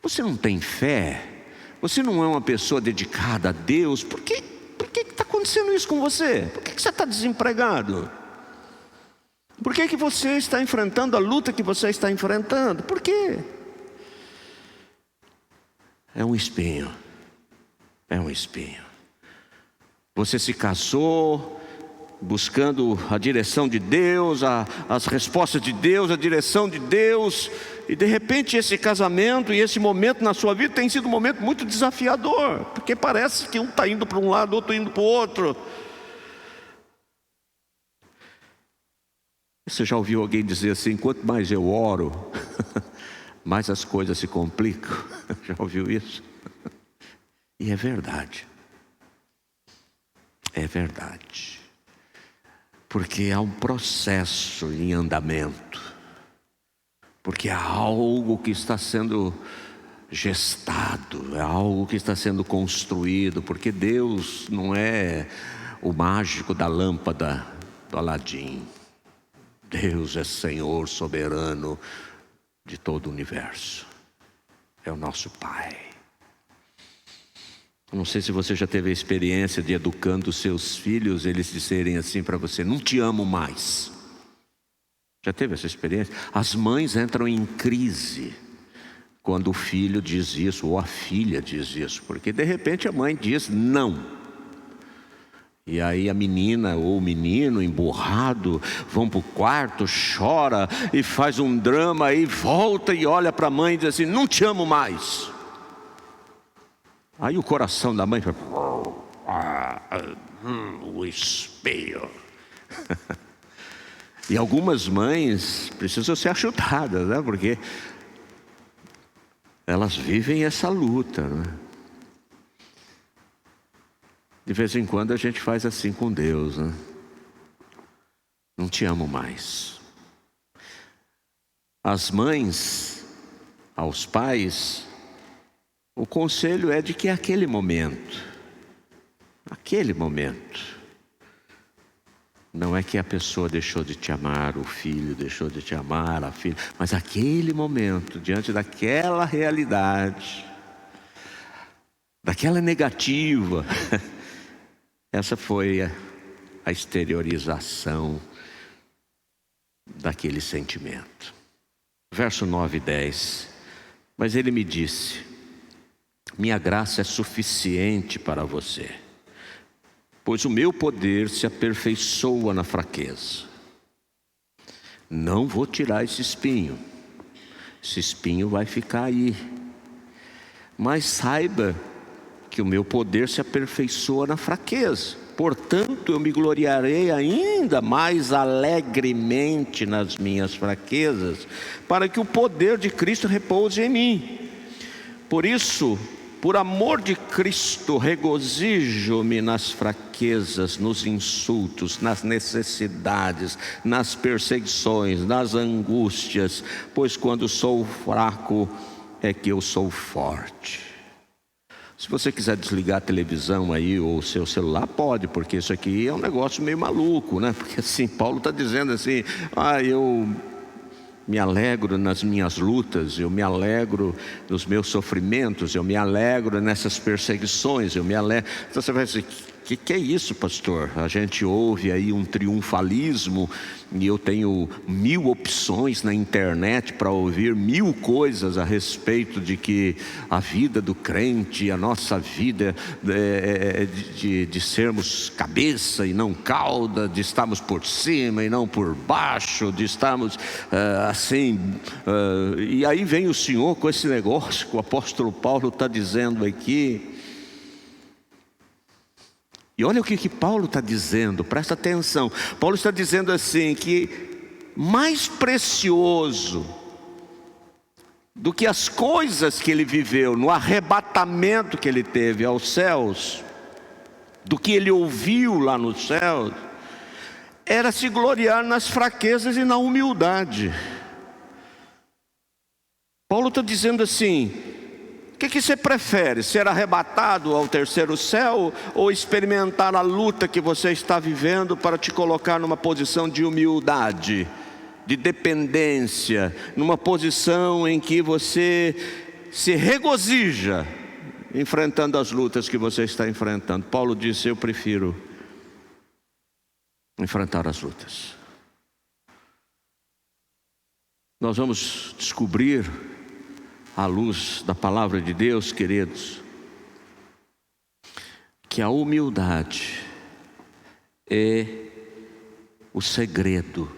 Você não tem fé? Você não é uma pessoa dedicada a Deus? Por que está acontecendo isso com você? Por que você está desempregado? Por que você está enfrentando a luta que você está enfrentando? Por quê? É um espinho. É um espinho. Você se casou buscando a direção de Deus, as respostas de Deus, a direção de Deus, e de repente esse casamento e esse momento na sua vida tem sido um momento muito desafiador, porque parece que um está indo para um lado, outro indo para o outro. Você já ouviu alguém dizer assim: quanto mais eu oro, mais as coisas se complicam? Já ouviu isso? E é verdade. É verdade. Porque há um processo em andamento. Porque há algo que está sendo gestado, é algo que está sendo construído. Porque Deus não é o mágico da lâmpada do Aladim. Deus é Senhor soberano de todo o universo. É o nosso Pai. Não sei se você já teve a experiência de educando os seus filhos, eles disserem assim para você: não te amo mais. Já teve essa experiência? As mães entram em crise quando o filho diz isso, ou a filha diz isso, porque de repente a mãe diz não. E aí a menina ou o menino emburrado vão para o quarto, chora e faz um drama, aí volta e olha para a mãe e diz assim: não te amo mais. Aí o coração da mãe fala: o espelho. E algumas mães precisam ser achutadas, né? Porque elas vivem essa luta, né? De vez em quando a gente faz assim com Deus, né? Não te amo mais. As mães, aos pais, o conselho é de que aquele momento, não é que a pessoa deixou de te amar, o filho deixou de te amar, a filha, mas aquele momento, diante daquela realidade, daquela negativa, essa foi a exteriorização daquele sentimento. Verso 9 e 10. Mas ele me disse: minha graça é suficiente para você, pois o meu poder se aperfeiçoa na fraqueza. Não vou tirar esse espinho vai ficar aí, mas saiba que o meu poder se aperfeiçoa na fraqueza. Portanto, eu me gloriarei ainda mais alegremente nas minhas fraquezas, para que o poder de Cristo repouse em mim. Por isso, por amor de Cristo, regozijo-me nas fraquezas, nos insultos, nas necessidades, nas perseguições, nas angústias, pois quando sou fraco é que eu sou forte. Se você quiser desligar a televisão aí ou o seu celular, pode, porque isso aqui é um negócio meio maluco, né? Porque assim, Paulo está dizendo assim: eu me alegro nas minhas lutas, eu me alegro nos meus sofrimentos, eu me alegro nessas perseguições, eu me alegro. Então você vai dizer: que é isso, pastor? A gente ouve aí um triunfalismo e eu tenho 1000 opções na internet para ouvir 1000 coisas a respeito de que a vida do crente, a nossa vida de sermos cabeça e não cauda, de estarmos por cima e não por baixo, de estarmos e aí vem o Senhor com esse negócio que o apóstolo Paulo está dizendo aqui. E olha o que Paulo está dizendo, presta atenção. Paulo está dizendo assim, que mais precioso do que as coisas que ele viveu, no arrebatamento que ele teve aos céus, do que ele ouviu lá nos céus, era se gloriar nas fraquezas e na humildade. Paulo está dizendo assim, o que você prefere? Ser arrebatado ao terceiro céu ou experimentar a luta que você está vivendo para te colocar numa posição de humildade, de dependência, numa posição em que você se regozija enfrentando as lutas que você está enfrentando? Paulo disse, eu prefiro enfrentar as lutas. Nós vamos descobrir, à luz da palavra de Deus, queridos, que a humildade é o segredo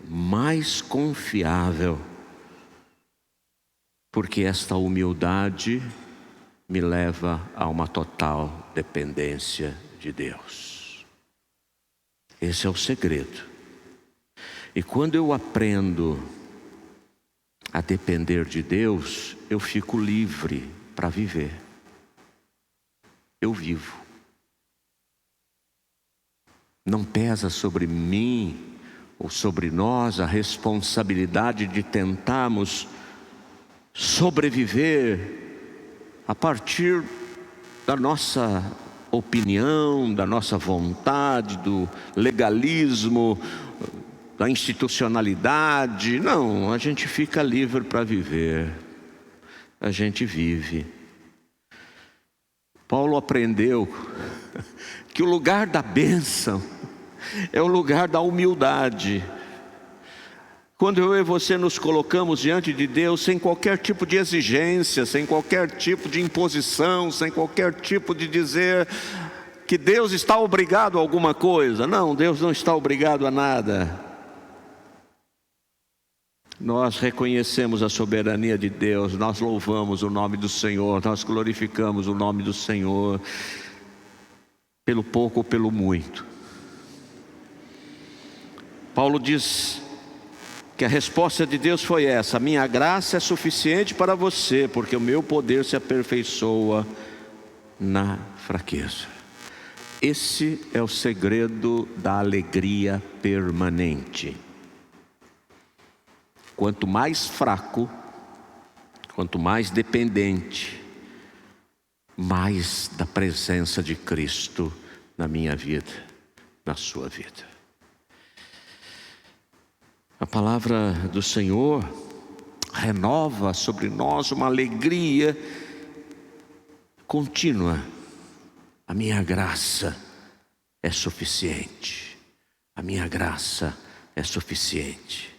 mais confiável, porque esta humildade me leva a uma total dependência de Deus. Esse é o segredo. E quando eu aprendo a depender de Deus, eu fico livre para viver. Eu vivo. Não pesa sobre mim ou sobre nós a responsabilidade de tentarmos sobreviver a partir da nossa opinião, da nossa vontade, do legalismo, da institucionalidade. Não, a gente fica livre para viver. A gente vive. Paulo aprendeu que o lugar da bênção é o lugar da humildade. Quando eu e você nos colocamos diante de Deus sem qualquer tipo de exigência, sem qualquer tipo de imposição, sem qualquer tipo de dizer que Deus está obrigado a alguma coisa. Não, Deus não está obrigado a nada. Nós reconhecemos a soberania de Deus, nós louvamos o nome do Senhor, nós glorificamos o nome do Senhor, pelo pouco ou pelo muito. Paulo diz que a resposta de Deus foi essa: minha graça é suficiente para você, porque o meu poder se aperfeiçoa na fraqueza. Esse é o segredo da alegria permanente. Quanto mais fraco, quanto mais dependente, mais da presença de Cristo na minha vida, na sua vida. A palavra do Senhor renova sobre nós uma alegria contínua. A minha graça é suficiente. A minha graça é suficiente.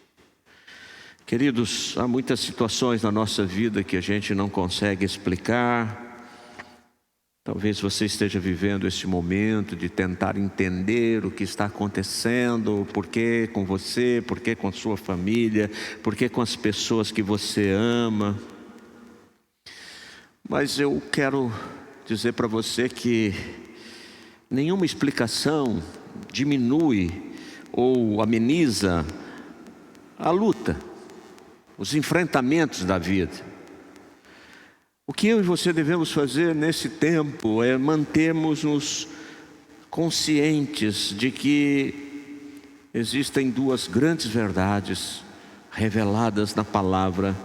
Queridos, há muitas situações na nossa vida que a gente não consegue explicar. Talvez você esteja vivendo esse momento de tentar entender o que está acontecendo, por que com você, por que com a sua família, por que com as pessoas que você ama. Mas eu quero dizer para você que nenhuma explicação diminui ou ameniza a luta, os enfrentamentos da vida. O que eu e você devemos fazer nesse tempo é mantermos-nos conscientes de que existem duas grandes verdades reveladas na palavra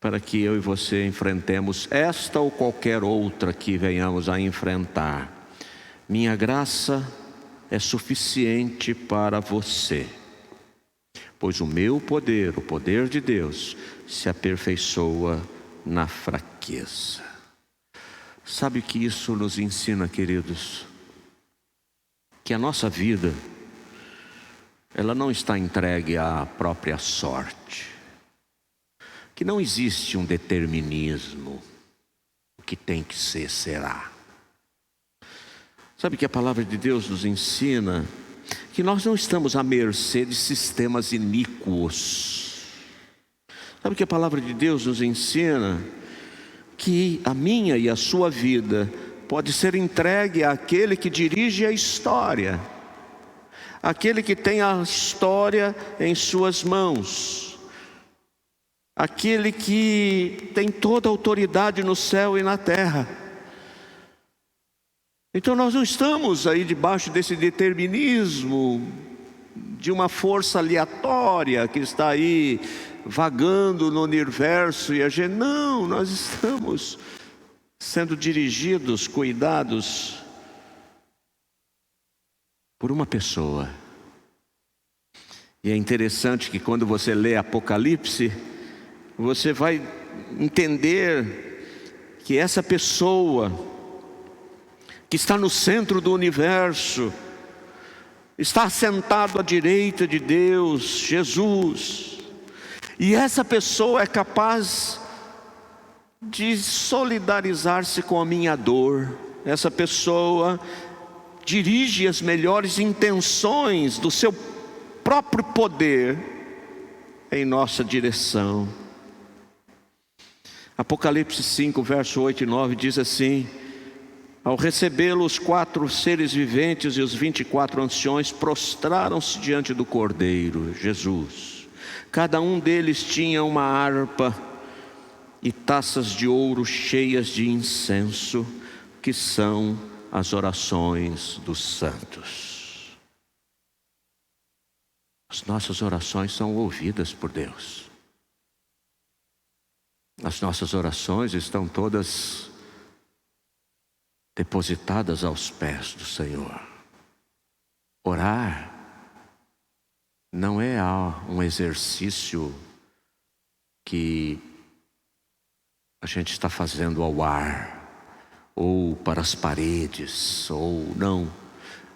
para que eu e você enfrentemos esta ou qualquer outra que venhamos a enfrentar. Minha graça é suficiente para você, pois o meu poder, o poder de Deus, se aperfeiçoa na fraqueza. Sabe o que isso nos ensina, queridos? Que a nossa vida, ela não está entregue à própria sorte. Que não existe um determinismo. O que tem que ser, será. Sabe que a palavra de Deus nos ensina que nós não estamos à mercê de sistemas iníquos. Sabe que a palavra de Deus nos ensina que a minha e a sua vida pode ser entregue àquele que dirige a história, aquele que tem a história em suas mãos, aquele que tem toda a autoridade no céu e na terra. Então nós não estamos aí debaixo desse determinismo de uma força aleatória que está aí vagando no universo, e a gente, não, nós estamos sendo dirigidos, cuidados por uma pessoa. E é interessante que quando você lê Apocalipse, você vai entender que essa pessoa que está no centro do universo, está sentado à direita de Deus, Jesus. E essa pessoa é capaz de solidarizar-se com a minha dor. Essa pessoa dirige as melhores intenções do seu próprio poder em nossa direção. Apocalipse 5, verso 8 e 9 diz assim: ao recebê-lo, os 4 seres viventes e os 24 anciões prostraram-se diante do Cordeiro, Jesus. Cada um deles tinha uma harpa e taças de ouro cheias de incenso, que são as orações dos santos. As nossas orações são ouvidas por Deus. As nossas orações estão todas depositadas aos pés do Senhor. Orar não é um exercício que a gente está fazendo ao ar, ou para as paredes, ou não.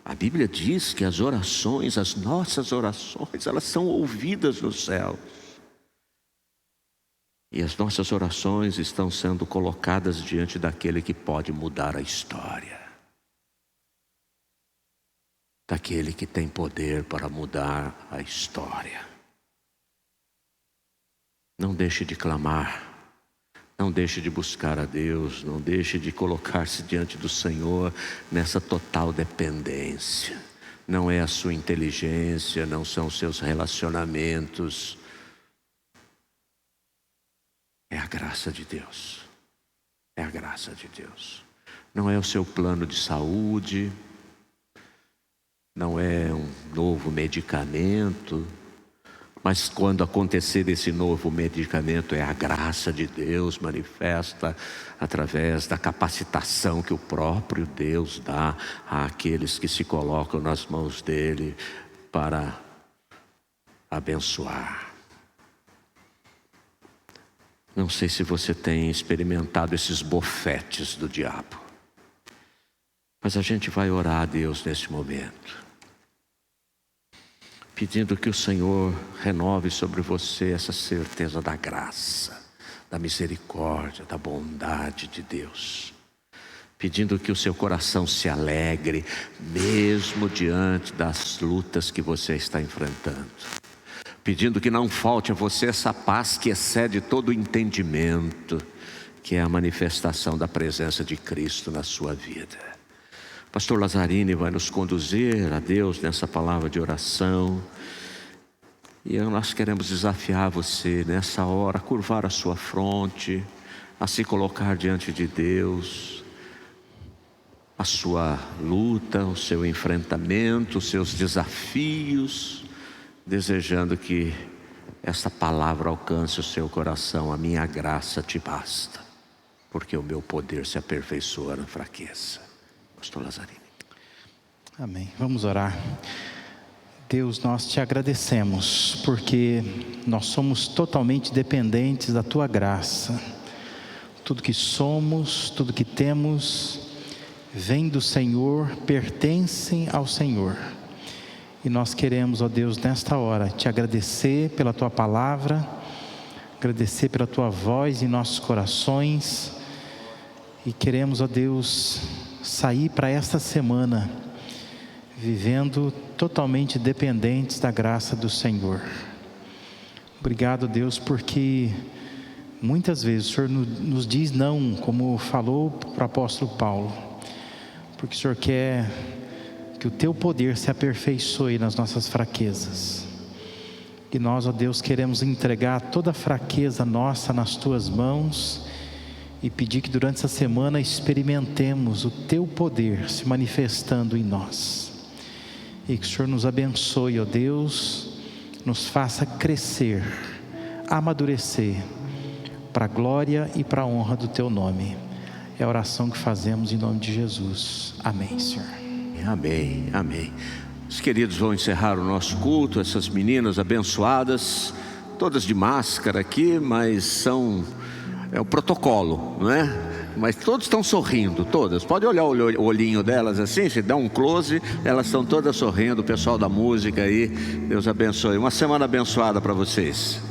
A Bíblia diz que as orações, as nossas orações, elas são ouvidas no céu. E as nossas orações estão sendo colocadas diante daquele que pode mudar a história, daquele que tem poder para mudar a história. Não deixe de clamar, não deixe de buscar a Deus, não deixe de colocar-se diante do Senhor nessa total dependência. Não é a sua inteligência, não são os seus relacionamentos, é a graça de Deus. É a graça de Deus. Não é o seu plano de saúde, não é um novo medicamento, mas quando acontecer esse novo medicamento, é a graça de Deus manifesta através da capacitação que o próprio Deus dá àqueles que se colocam nas mãos dele para abençoar. Não sei se você tem experimentado esses bofetes do diabo, mas a gente vai orar a Deus nesse momento, pedindo que o Senhor renove sobre você essa certeza da graça, da misericórdia, da bondade de Deus. Pedindo que o seu coração se alegre, mesmo diante das lutas que você está enfrentando. Pedindo que não falte a você essa paz que excede todo o entendimento, que é a manifestação da presença de Cristo na sua vida. Pastor Lazzarini vai nos conduzir a Deus nessa palavra de oração. E nós queremos desafiar você nessa hora a curvar a sua fronte, a se colocar diante de Deus, a sua luta, o seu enfrentamento, os seus desafios, desejando que essa palavra alcance o seu coração. A minha graça te basta, porque o meu poder se aperfeiçoa na fraqueza. Pastor Lazzarini. Amém. Vamos orar. Deus, nós te agradecemos, porque nós somos totalmente dependentes da tua graça. Tudo que somos, tudo que temos, vem do Senhor, pertencem ao Senhor. E nós queremos, ó Deus, nesta hora, te agradecer pela tua palavra, agradecer pela tua voz em nossos corações. E queremos, ó Deus, sair para esta semana, vivendo totalmente dependentes da graça do Senhor. Obrigado, Deus, porque muitas vezes o Senhor nos diz não, como falou para o apóstolo Paulo. porque o Senhor quer que o Teu poder se aperfeiçoe nas nossas fraquezas. E nós, ó Deus, queremos entregar toda a fraqueza nossa nas Tuas mãos e pedir que durante essa semana experimentemos o Teu poder se manifestando em nós. E que o Senhor nos abençoe, ó Deus, nos faça crescer, amadurecer, para a glória e para a honra do Teu nome. É a oração que fazemos em nome de Jesus. Amém, Senhor. Amém, amém. Os queridos vão encerrar o nosso culto, essas meninas abençoadas, todas de máscara aqui, mas é o protocolo, não é? Mas todos estão sorrindo, todas. Pode olhar o olhinho delas assim, se dá um close, elas estão todas sorrindo, o pessoal da música aí. Deus abençoe. Uma semana abençoada para vocês.